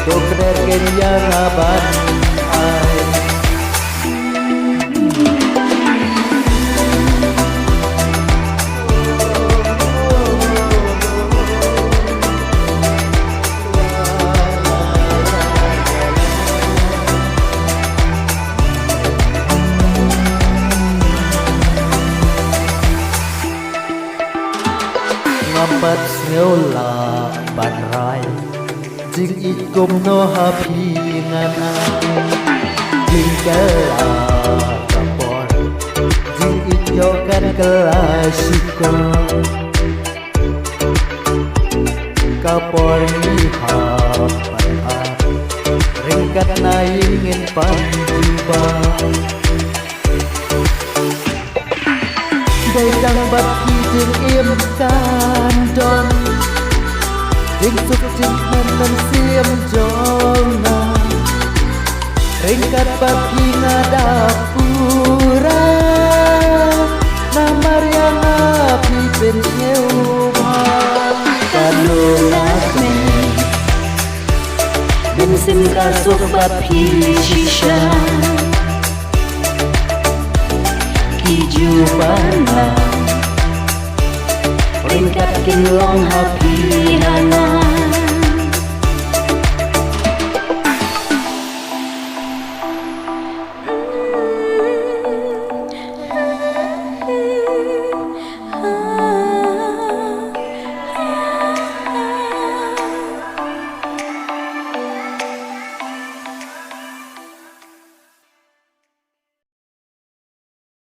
Dokter kenya rabat ay Ngapat ngeula banrai jing ikum no hapingan jing kela kapor jing ijokan kelasiko kapor nihapan ringkat na ingin panjuba Dagang baki jing im kandon jing suk jing hanan sim jona ringkat baki ngadapura namar yang api penyewa Kanulat me Bensin kasuk bapi shisha Kijubana ringkat kinlong hapi hana